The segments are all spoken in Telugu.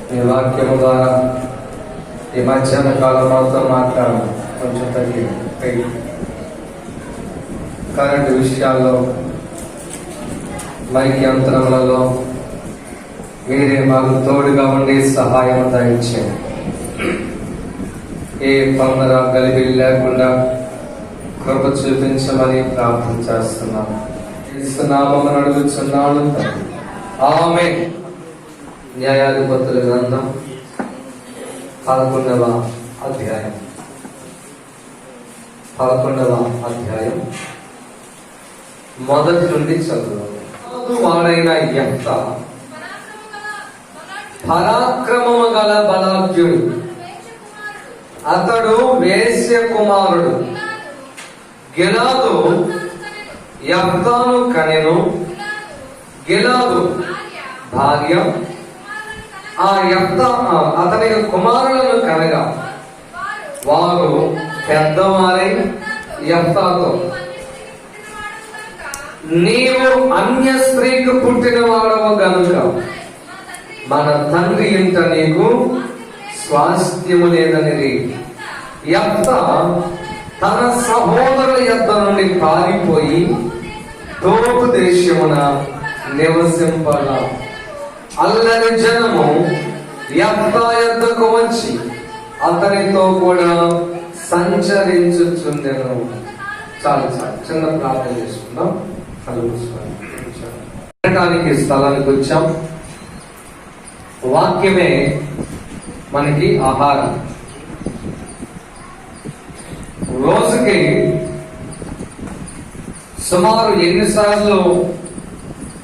మీ వాక్యము ద్వారా ఈ మధ్యాహ్న కాలం మాతో మాట్లాడడం కొంచెం తగ్గి కరెంటు విషయాల్లో మైక్ యంత్రములలో మీరే మాకు తోడుగా ఉండి సహాయం దయచేయండి. ఏ తొందర గలిబిలి లేకుండా కృప చూపించమని ప్రార్థన చేస్తున్నాను. నామమున అడుగుచున్నాను. ఆమేన్. న్యాయాధిపతుల గ్రంథం 11వ అధ్యాయం మొదటి నుండి చదువు. వాడైన యెఫ్తా పరాక్రమము గల బలాఢ్యుడు, అతడు వేశ్య కుమారుడు. గిలాదు యెఫ్తాను కనెను. గిలాదు భార్య ఆ యెఫ్తా అతని కుమారులను కనగా వారు పెద్దవారై యెఫ్తాతో, నీవు అన్య స్త్రీకి పుట్టిన వాడవు గనుక మన తండ్రి ఇంట నీకు స్వాస్థ్యము లేదనిది. యెఫ్తా తన సహోదరుల యొద్ద నుండి పారిపోయి తోపు దేశమున నివసింపల. అల్లరి జనము యెఫ్తా యొద్దకు వచ్చి అతనితో కూడా సంచరించుచుండెను. చాలు చిన్న ప్రార్థన చేసుకుందాం. తినడానికి స్థలానికి వచ్చాం. వాక్యమే మనకి ఆహారం. రోజుకి సుమారు ఎన్నిసార్లు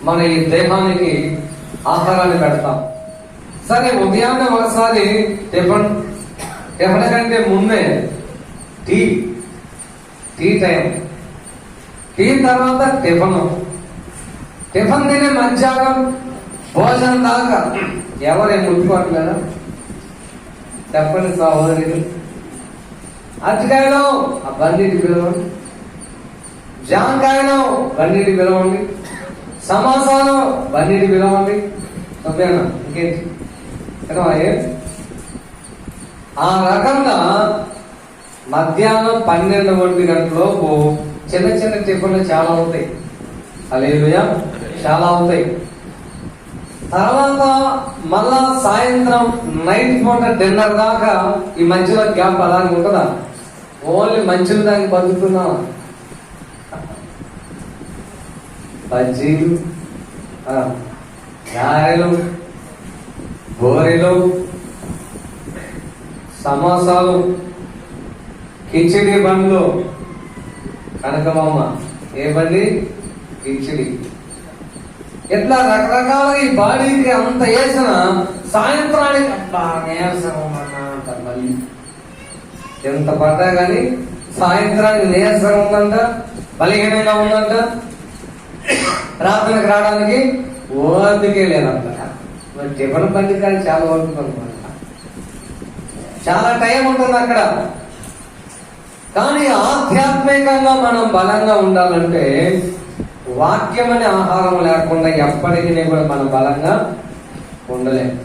మన ఈ దేహానికి ఆహారాన్ని పెడతాం? సరే, ఉదయాన్నే ఒకసారి టిఫిన్ కంటే ముందే టీ టైం, టీ తర్వాత టిఫిన్ తినే మధ్యాహ్నం భోజనం దాకా ఎవరేం ముట్టుకోవట్లేదా? చెప్పండి సహోదరులు. అరటికాయలు ఆ బండికి పిలవండి, జామకాయలు బండికి పిలవండి, సమోసాలు బండికి పిలవండి. తప్పేనా? ఇంకేంటి ఆ రకంగా మధ్యాహ్నం 12 గంటలలోపు చిన్న చిన్న టిఫిన్లు చాలా అవుతాయి. హల్లెలూయా, చాలా అవుతాయి. తర్వాత మళ్ళా సాయంత్రం నైట్ పూట డిన్నర్ దాకా ఈ మధ్యలో గ్యాప్ అలాగే ఉంటుందా? ఓన్లీ మంచులు దానికి బతుకుతున్నాం. బజ్జీలు, గారెలు, బోరెలు, సమోసాలు, కిచిడి బండ్లు. కనకమామ ఏ బండి? కిచిడి. ఇట్లా రకరకాలుగా ఈ బాడీకి అంత వేసిన సాయంత్రానికి అబ్బా నీరసం అంటారు. మళ్ళీ ఎంత పడ్డా కానీ సాయంత్రానికి నీరసం ఉందంట, బలహీనంగా ఉందంట, ప్రార్థనకు రావడానికి ఓపికే లేదంట. మరి టిఫిన్ బండి కానీ చాలా ఓపిక అనమాట, చాలా టైం ఉంటుంది అక్కడ. కానీ ఆధ్యాత్మికంగా మనం బలంగా ఉండాలంటే వాక్యం అనే ఆహారం లేకుండా ఎప్పటికీ కూడా మనం బలంగా ఉండలేము.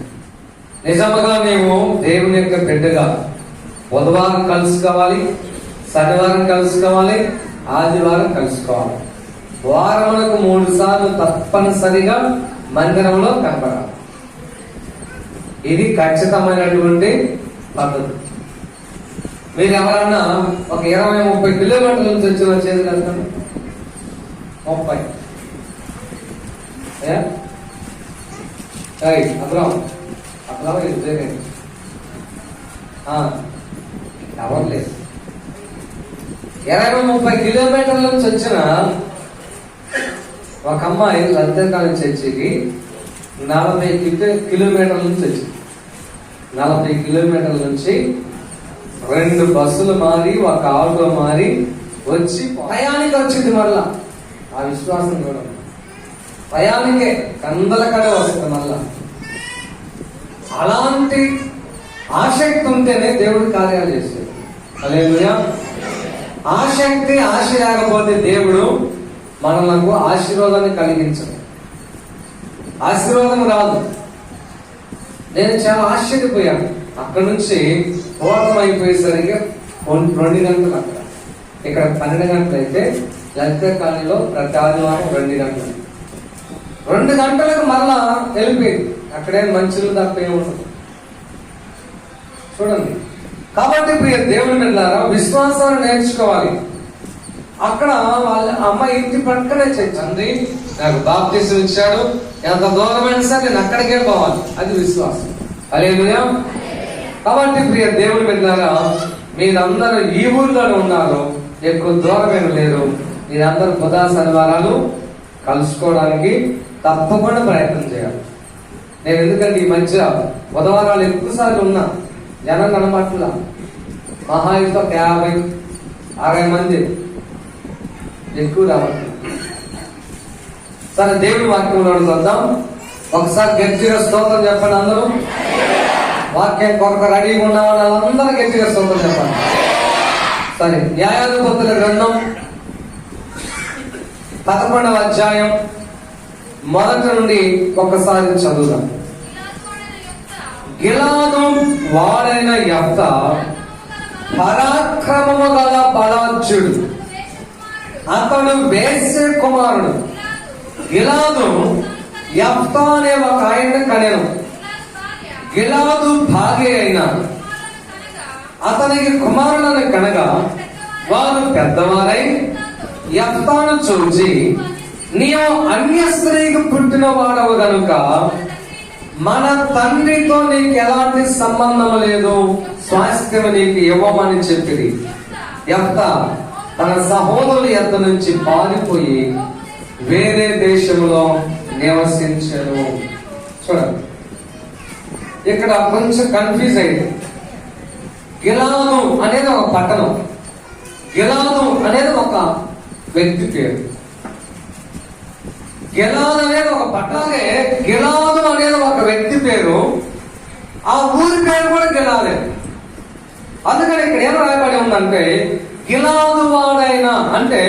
నిజంగా నీవు దేవుని యొక్క బిడ్డగా బుధవారం కలుసుకోవాలి, శనివారం కలుసుకోవాలి, ఆదివారం కలుసుకోవాలి. వారమునకు 3 సార్లు తప్పనిసరిగా మందిరంలో కనపడాలి. ఇది ఖచ్చితమైనటువంటి పద్ధతి. మీరు ఎవరన్నా ఒక 20-30 కిలోమీటర్ల నుంచి వచ్చి వచ్చేది కదా? 30 అప్పుడు ఇద్దరే ఎవరు లేదు. 20-30 కిలోమీటర్ల నుంచి వచ్చిన ఒక అమ్మాయి లంతకాలం చర్చికి 40 కిలోమీటర్ల నుంచి వచ్చింది. 40 కిలోమీటర్ల నుంచి 2 బస్సులు మారి, ఒక ఆటో మారి వచ్చి ప్రయాణికి వచ్చింది. మళ్ళా ఆ విశ్వాసం కూడా ప్రయాణికే కందల కడ వస్తుంది. మళ్ళా అలాంటి ఆసక్తి ఉంటేనే దేవుడు కార్యాలు చేసేది. హల్లెలూయా. ఆసక్తి, ఆశ లేకపోతే దేవుడు మనలకు ఆశీర్వాదాన్ని కలిగించడు. ఆశీర్వాదం రాదు. నేను చాలా ఆశ్చర్యపోయాను. అక్కడ నుంచి ఓటం అయిపోయేసరికి 2 గంటలు అక్కడ, ఇక్కడ 12 గంటలు అయితే లలిత కాలనీలో ప్రతి ఆదివారం 2 గంటలు. 2 గంటలకు మళ్ళా వెళ్ళిపోయింది. అక్కడే మంచులు తప్ప ఏముండదు చూడండి. కాబట్టి ప్రియ దేవుని బిడ్డలారా, విశ్వాసాన్ని నేర్చుకోవాలి. అక్కడ వాళ్ళ అమ్మాయి ఇంటి పక్కనే చర్చండి, నాకు బాప్తిసం ఇచ్చాడు, ఎంత దూరమైన సరే నేను అక్కడికే పోవాలి, అది విశ్వాసం. హల్లెలూయా. కాబట్టి ప్రియ దేవుని బిడ్డలారా, మీరందరూ ఈ ఊర్లోనే ఉన్నారు, ఎక్కువ దూరమైన లేరు. మీరందరూ బుధ శనివారాలు కలుసుకోవడానికి తప్పకుండా ప్రయత్నం చేయాలి. నేను ఎందుకంటే ఈ మధ్య బుధవారాలు ఎక్కువసార్లు ఉన్నా, జనం కనపట్ల, మహా అయితే 50-60 మంది, ఎక్కువ రావట్లేదు. సరే, దేవుడి వాక్యంలో చూద్దాం. ఒకసారి గట్టిగా స్తోత్రం చెప్పండి అందరూ. వాక్యం కొరకు రెడీగా ఉన్న వాళ్ళందరూ గట్టిగా స్తోత్రం చెప్పండి. సరే, న్యాయాధిపతుల గ్రంథం 11వ అధ్యాయం 1 నుండి ఒకసారి చదువుదాం. గిలాదు వాడైన యెఫ్తా పరాక్రమము గల బలాఢ్యుడు, అతడు వేశ్య కుమారుడు. గిలాదు యెఫ్తా అనే ఒక ఆయన కనెను. గిలాదు భార్య అయిన అతనికి కుమారులను కనగా వారు పెద్దవారై యెఫ్తాను చూచి, నీవు అన్య స్త్రీకి పుట్టిన వాడవు గనుక మన తండ్రితో నీకు ఎలాంటి సంబంధం లేదు, స్వాస్థ్యం నీకు ఇవ్వమని చెప్పింది. యెఫ్తా తన సహోదరుల యొద్ద నుంచి పారిపోయి వేరే దేశంలో నివసించెను. చూడండి, ఇక్కడ కొంచెం కన్ఫ్యూజ్ అయింది. గిలాదు అనేది ఒక పట్టణం, గిలాదు అనేది ఒక వ్యక్తి పేరు. గిలాదు అనేది ఒక పట్టణమే, గిలాదు అనేది ఒక వ్యక్తి పేరు, ఆ ఊరి పేరు కూడా గిలాదే. అందుకని ఇక్కడ ఏం రాయబడి ఉందంటే, గిలాదు వాడైనా అంటే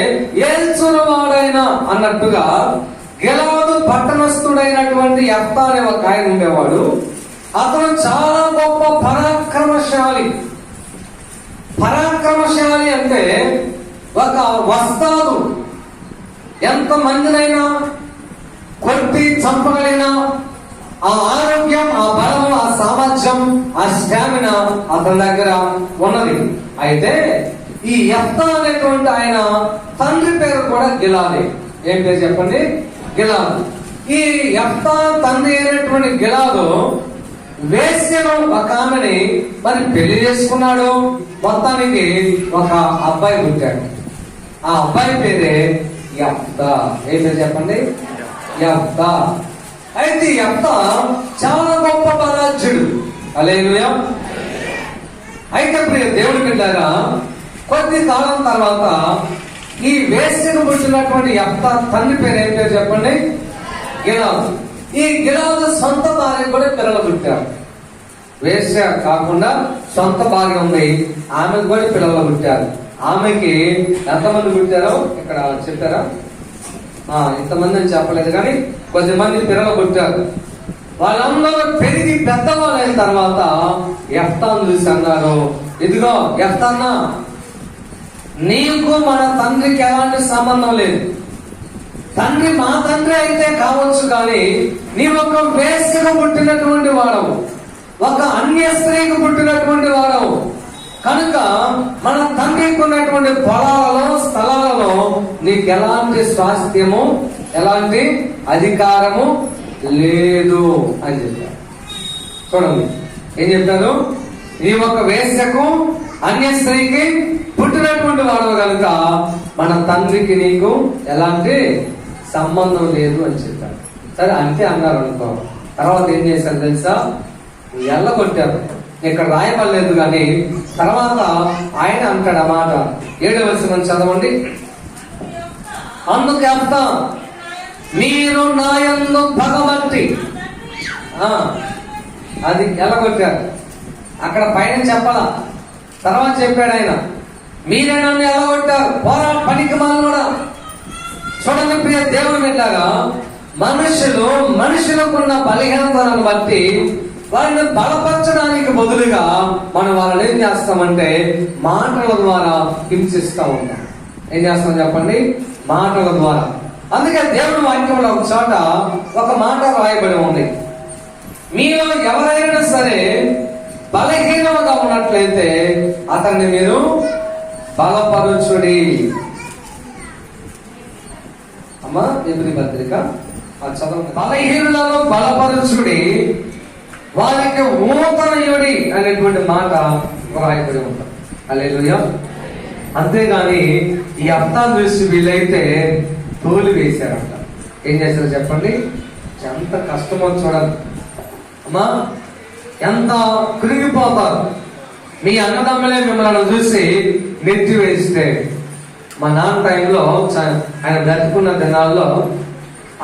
ఏల్చురు వాడైనా అన్నట్టుగా గిలాదు పట్టణస్థుడైనటువంటి యెఫ్తా అనే ఒక ఆయన ఉండేవాడు. అతను చాలా గొప్ప పరాక్రమశాలి. పరాక్రమశాలి అంటే ఒక వస్తాదు, ఎంత మందినైనా కొట్టి చంపగలిగిన ఆ ఆరోగ్యం, ఆ బలం, ఆ సామర్థ్యం, ఆ స్టామినా అతని దగ్గర ఉన్నది. అయితే ఈ యెఫ్తా అనేటువంటి ఆయన తండ్రి పేరు కూడా గిలాదే. ఏం పేరు చెప్పండి? గిలాదు. ఈ యెఫ్తా తండ్రి అయినటువంటి గిలాదు వేశ్యను ఒక ఆమెని మరి పెళ్లి చేసుకున్నాడు. మొత్తానికి ఒక అబ్బాయి పుట్టాడు. ఆ అబ్బాయి పేరే యెఫ్తా. ఏం పేరు చెప్పండి? యెఫ్తా. అయితే యెఫ్తా చాలా గొప్ప బలాఢ్యుడు. హల్లెలూయా. అయితే ప్రియ దేవుని బిడ్డలారా, కొద్ది కాలం తర్వాత ఈ వేశ్యకు పుట్టినటువంటి యెఫ్తా తండ్రి పేరు ఏం పేరు చెప్పండి? గిలాదు. ఈ గిలాదు సొంత భార్య కూడా పిల్లలు పుట్టారు. వేశ్య కాకుండా సొంత భార్య ఉంది, ఆమెకు కూడా పిల్లలు పుట్టారు. ఆమెకి ఎంతమంది పుట్టారో ఇక్కడ చెప్పారా? ఇంతమంది అని చెప్పలేదు, కానీ కొద్దిమంది పిల్లలు పుట్టారు. వాళ్ళందరూ పెరిగి పెద్దవాళ్ళు అయిన తర్వాత యెఫ్తాను చూసి అన్నారు, ఇదిగో యెఫ్తా అన్న, నీకు మన తండ్రికి ఎలాంటి సంబంధం లేదు. తండ్రి మా తండ్రి అయితే కావచ్చు, కానీ నీవు ఒక వేశ్యకు పుట్టినటువంటి వాడవు, ఒక అన్య స్త్రీకి పుట్టినటువంటి వాడవు. కనుక మన తండ్రికి ఉన్నటువంటి పొలాలలో, స్థలాలలో నీకు ఎలాంటి స్వాస్థ్యము, ఎలాంటి అధికారము లేదు అని చెప్పారు. చూడండి ఏం చెప్పారు? నీ ఒక వేశ్యకు, అన్య స్త్రీకి పుట్టినటువంటి వాడవు కనుక మన తండ్రికి నీకు ఎలాంటి సంబంధం లేదు అని చెప్పారు. సరే అంతే అన్నారు అనుకో. తర్వాత ఏం చేశారు తెలుసా? ఎల్లగొట్టారు. ఇక్కడ రాయబడలేదు, కానీ తర్వాత ఆయన అంటాడు ఆ మాట. 7వ వచనం చదవండి. అందుకు యెఫ్తా, మీరు నా యందు పగబట్టి, అది ఎల్లగొట్టారు. అక్కడ పైన చెప్పాల, తర్వాత చెప్పాడు ఆయన, మీరే నన్ను ఎల్లగొట్టారు, పోరా పనికి మాలినోడా. చూడండి ప్రియ దేవుని బిడ్డలారా, మనుషులకున్న బలహీనతలను బట్టి వారిని బలపరచడానికి బదులుగా మనం వాళ్ళని ఏం చేస్తామంటే మాటల ద్వారా హింసిస్తూ ఉంటాం. ఏం చేస్తాం చెప్పండి? మాటల ద్వారా. అందుకే దేవుని వాక్యంలో ఒక చోట ఒక మాట రాయబడి ఉంది, మీలో ఎవరైనా సరే బలహీనంగా ఉన్నట్లయితే అతన్ని మీరు బలపరచుడి. అమ్మా ఎబ్రీ పత్రిక చదవ. బలహీనులను బలపరచుడి, వారికి ఊతనయుడి అనేటువంటి మాట రాయబడి ఉంటాం. హల్లెలూయా. అంతేగాని ఈ అర్థాలు చూసి వీళ్ళైతే తోలు వేశారంట. ఏం చేశారో చెప్పండి? ఎంత కష్టమో చూడాలి అమ్మా, ఎంత కృంగిపోతారు. మీ అన్నదమ్ములే మిమ్మల్ని చూసి నెత్తి వేస్తే. మా నాన్న టైంలో ఆయన బ్రతుకున్న దినాల్లో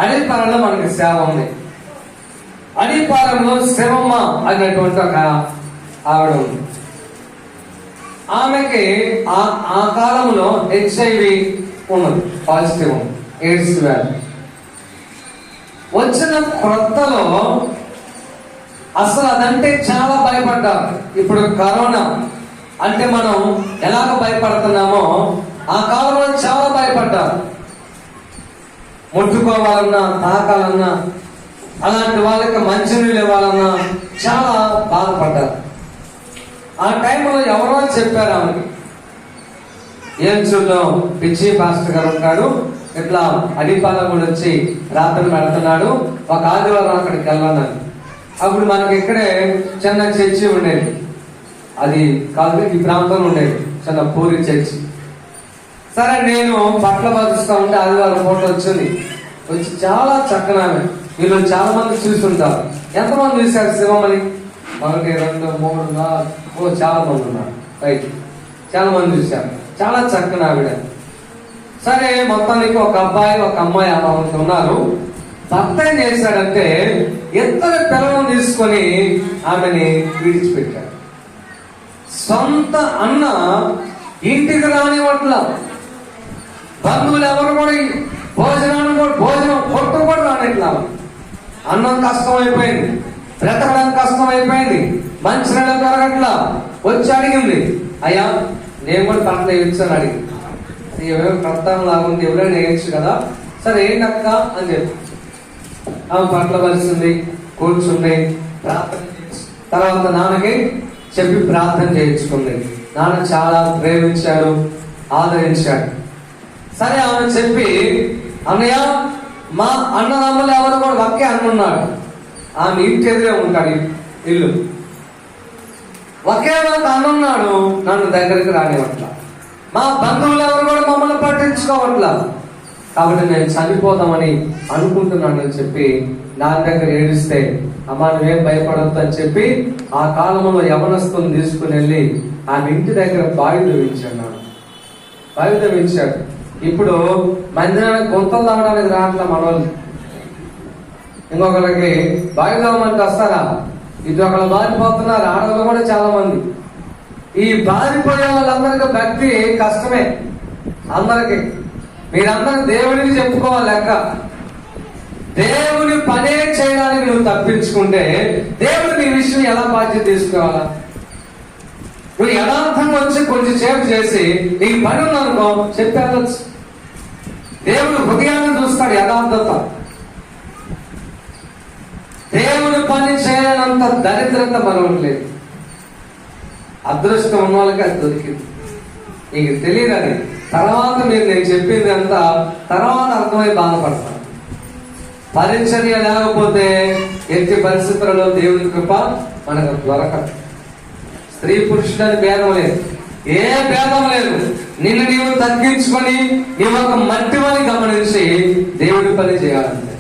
అడిపారంలో మనకి సేవ ఉంది. అడిపారంలో శివమ్మ అనేటువంటి ఒక ఆవిడ ఉంది. ఆమెకి ఆ కాలంలో HIV ఉన్నది, పాజిటివ్ ఎయిడ్స్ వ్యాధి వచ్చిన కొత్తలో అసలు అదంటే చాలా భయపడ్డారు. ఇప్పుడు కరోనా అంటే మనం ఎలాగ భయపడుతున్నామో ఆ కాలంలో చాలా భయపడ్డారు. ముట్టుకోవాలన్నా, తాకాలన్నా, అలాంటి వాళ్ళకి మంచినీళ్ళు ఇవ్వాలన్నా చాలా బాధపడ్డారు. ఆ టైంలో ఎవరో చెప్పారు ఆమెకి, ఏల్చూరులో పిచ్చి పాస్టర్ గారు ఉంటాడు, ఇట్లా అడిపాల కూడా వచ్చి రాత్రి పెడుతున్నాడు, ఒక ఆదివారం అక్కడికి వెళ్ళాలని. అప్పుడు మనకి ఇక్కడే చిన్న చర్చి ఉండేది, అది కాదు ఈ ప్రాంతంలో ఉండేది చిన్న పూరి చర్చి. సరే నేను బట్టలు బతుకుతా ఉంటే ఆదివారం ఫోటో వచ్చింది. వచ్చి చాలా చక్కనామె. వీళ్ళు చాలా మంది చూస్తుంటారు. ఎంతమంది చూశారు శివమ్మని? 1 2 3 4 చాలా మంది ఉన్నారు. రైట్, చాలా మంది చూశారు. చాలా చక్కని ఆవిడ. సరే మొత్తానికి ఒక అబ్బాయి ఒక అమ్మాయి ఆమె ఉన్నారు. భర్త ఏం చేశాడంటే ఇద్దరు పిల్లలను తీసుకొని ఆమెని విడిచిపెట్టాడు. సొంత అన్న ఇంటికి రానివ్వట్ల, బంధువులు ఎవరు కూడా భోజనం పొట్టు కూడా రానిట్లా. అన్నం కష్టం అయిపోయింది, బ్రతకడం కష్టం అయిపోయింది, మంచినీళ్ళ దొరకట్లా. వచ్చి అడిగింది, అయ్యా నేను కూడా పట్ల వేయించాను అడిగి. ఏమేమి ప్రస్తావన లాగుంది, ఎవరైనా వేయచ్చు కదా. సరే ఏంటక్క అని చెప్పి ఆమె పట్ల పరిచింది, కూర్చుంది, ప్రార్థన తర్వాత నాన్నకి చెప్పి ప్రార్థన చేయించుకుంది. నాన్న చాలా ప్రేమించాడు, ఆదరించాడు. సరే ఆమె చెప్పి, అన్నయ్య మా అన్నదమ్ములు ఎవరు కూడా ఒకే అన్నున్నాడు, ఆమె ఇంటి ఎదురే ఉంటాడు ఇల్లు, ఒకే ఒక అన్నున్నాడు, నన్ను దగ్గరికి రానివ్వట్లా. మా బంధువులు ఎవరు కూడా మమ్మల్ని పట్టించుకోవట్లా, కాబట్టి నేను చనిపోదామని అనుకుంటున్నాను అని చెప్పి నా దగ్గర ఏడిస్తే, అమ్మా నువ్వేం భయపడద్దు అని చెప్పి ఆ కాలంలో యవనస్తుని తీసుకుని వెళ్ళి ఆమె ఇంటి దగ్గర బావి తవ్వించాడు. బావి తవ్వించాడు. ఇప్పుడు మందిరానికి గుంతలు తవ్వడానికి రావట్లే మనోళ్ళు. ఇంకొకరికి బావి తవ్వమంటే వస్తారా? ఇది ఒకళ్ళు బారిపోతున్నారు, ఆడవాళ్ళు కూడా చాలా మంది. ఈ బారిపోయే వాళ్ళందరికీ భక్తి కష్టమే. అందరికి మీరందరూ దేవుడిని చెప్పుకోవాలి లెక్క. దేవుని పనే చేయడానికి నువ్వు తప్పించుకుంటే దేవుడు నీ విషయం ఎలా బాధ్యత తీసుకోవాలా? నువ్వు యథార్థంగా వచ్చి కొంచెం సేపు చేసి నీకు పని ఉందనుకో చెప్పేదచ్చు. దేవుడు హృదయాన్ని చూస్తాడు, యథార్థత. దేవుని పని చేయనంత దరిద్రత మరొకట్లేదు. అదృష్టం ఉన్న వాళ్ళకి అది దొరికింది. నీకు తెలియదని తర్వాత నేను చెప్పింది అంతా తర్వాత అర్థమై బాధపడతాను. పరిచర్య లేకపోతే ఎట్టి పరిస్థితులలో దేవుని కృప మనకు దొరకదు. స్త్రీ పురుషుడని భేదం లేదు, ఏ భేదం లేదు. నిన్ను నీవు తగ్గించుకొని నీవు ఒక మట్టివని గమనించి దేవుడి పని చేయాలంటే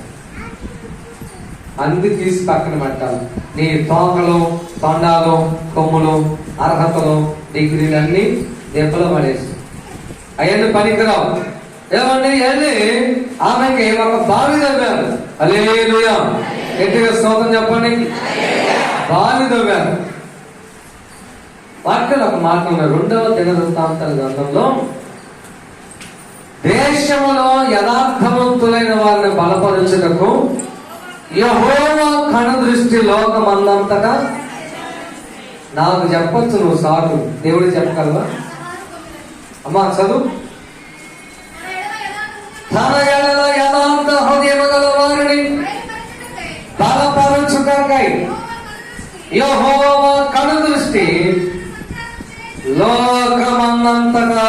అన్ని తీసి పక్కన పెట్టాలి. నీ తోకలు, తొండాలు, కొమ్ములు, అర్హతలు, డిగ్రీలు అన్ని దెబ్బలో పడేసి అవన్నీ పనికిరావు. ఏమండి వెళ్ళి ఆమెకి ఒక బావి తవ్వారు. హల్లెలూయా, గట్టిగా స్తోత్రం చెప్పండి. బావి తవ్వారు. వాక్యంలో ఒక మాట ఉంది, 2వ దినవృత్తాంతాల గ్రంథంలో, దేశంలో యథార్థవంతులైన వారిని మందిరాన్ని బలపరచుటకు యెహోవా కనుదృష్టి లోకమందంతటా. నాకు చెప్పొచ్చు, నువ్వు సాటు దేవుడు చెప్పగలవా? అమ్మా చదువు. తన ఎడల యథార్థ హృదయము గల వారిని బలపరచుటకై యెహోవా కనుదృష్టి లోకమందంతటా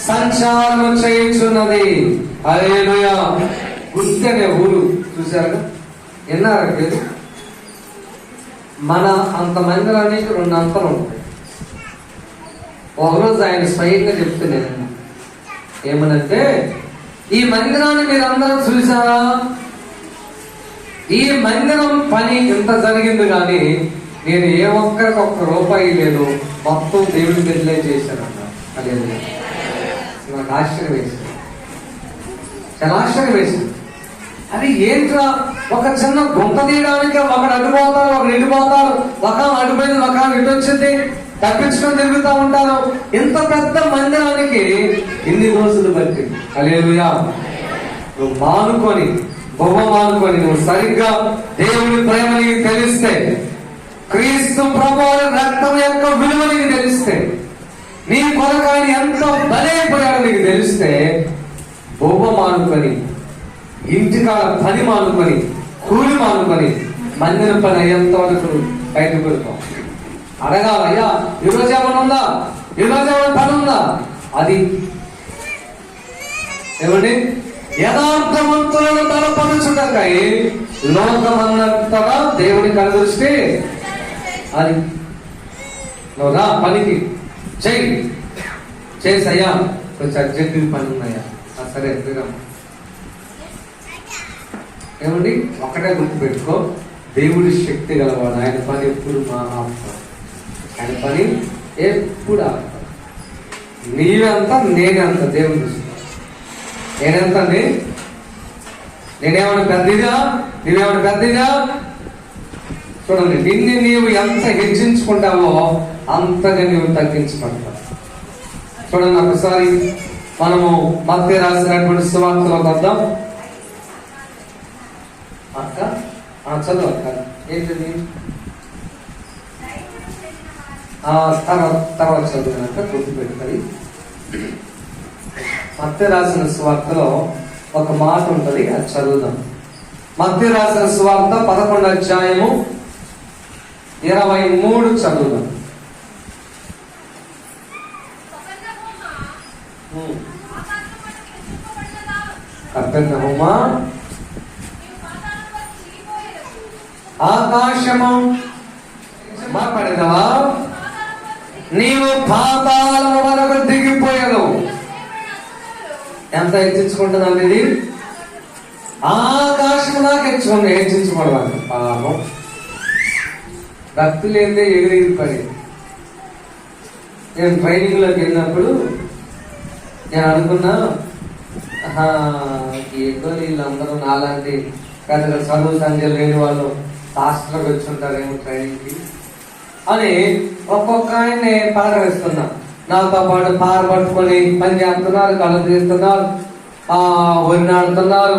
సంచారము చేయుచున్నది. హల్లెలూయా. గుర్తి అనే ఊరు చూశారు, విన్నారా పేరు? మన అంత మందిరానికి 2 అంతలు ఉంటాయి. ఒకరోజు ఆయన స్వయంగా చెప్తున్నాను ఏమనంటే, ఈ మందిరాన్ని మీరు అందరూ చూసారా? ఈ మందిరం పని ఇంత జరిగింది కానీ నేను ఏ ఒక్కరికి ₹1 లేదు, మొత్తం దేవుడి బిడ్డలే చేశానన్న. అదే నాకు ఆశ్చర్యం వేసింది, చాలా ఆశ్చర్యం వేసింది. అది ఏంట్రా, ఒక చిన్న గుంట తీయడానికి ఒకడు అడ్డుపోతారు, ఒకడు వెళ్ళిపోతారు, ఒక అడ్డుపోయింది, ఒక ఇటు వచ్చింది, తప్పించుకొని తిరుగుతూ ఉంటారు. ఇంత పెద్ద మందిరానికి ఇన్ని రోజులు బట్టి. హల్లెలూయా. నువ్వు మానుకొని నువ్వు సరిగ్గా దేవుని ప్రేమ నీకు తెలిస్తే, క్రీస్తు ప్రభువు రక్తం యొక్క విలువ నీకు తెలిస్తే, నీ కొరకు ఆయన ఎంతో బలైపోయాడో నీకు తెలిస్తే, బొమ్మ మానుకొని, ఇంటికాడ పని మానుకొని, కూలి మానుకొని మందిరం పని అయ్యేంత వరకు బయటకు వెళ్తాం. అడగాల, అయ్యా ఈరోజు ఏమైనా ఉందా, ఈరోజు ఏమైనా పని ఉందా? అది ఏమండి, యథార్థవంతులను బలపరచుటకై లోకమంతటా దేవుని కనుదృష్టి. అది నువ్వు రా పనికి, చేసయ్యా, కొంచెం అర్జెంట్ పని ఉన్నాయా? సరే ఏమండి, ఒకటే గుర్తుపెట్టుకో, దేవుడి శక్తి గలవాడు. ఆయన పని ఎప్పుడు ఆయన పని ఎప్పుడు ఆపుతాడు. నీవెంత నేనెంత దేవుని దృష్టి. నేనెంత అండి? నేనేమన్నా పెద్దగా, నీవేమన్నా పెద్దగా? చూడండి, నిన్ను నీవు ఎంత హెచ్చించుకుంటావో అంతగా నీవు తగ్గించుకుంటావు. చూడండి, ఒకసారి మనము మత్తయి రాసినటువంటి సువార్తలోకి వద్దాం. అక్క చదువు అక్క, ఏంటది? తర్వాత చదువునాక గుర్తుపెట్టుకొని. మత్తయి రాసిన సువార్తలో ఒక మాట ఉంటుంది, అది చదువుదాం. మత్తయి రాసిన సువార్త 11వ అధ్యాయము 23 చదువుదాం. కపెర్నహూమా, ఆకాశము పడదవా, నీవు పాతాళం వరకు దిగిపోయావు. ఎంత హెచ్చించుకుంటున్నాను? ఇది ఆకాశము నాకు హెచ్చించుకోవడం. పాపం భక్తులు ఏంటే ఎగిరి పడి. నేను ట్రైనింగ్ లోకి వెళ్ళినప్పుడు నేను అనుకున్నా, ఏంటో వీళ్ళందరూ నాలాంటి పెద్ద చదువు సంధ్య లేని వాళ్ళు హాస్టల్కి వచ్చి ఉంటారేమో ట్రైనింగ్ కి అని ఒక్కొక్క ఆయన్ని పారవేస్తున్నా. నాతో పాటు పార పట్టుకొని పని చేస్తున్నారు, కళ్ళు తీస్తున్నారు, వరినాడుతున్నారు,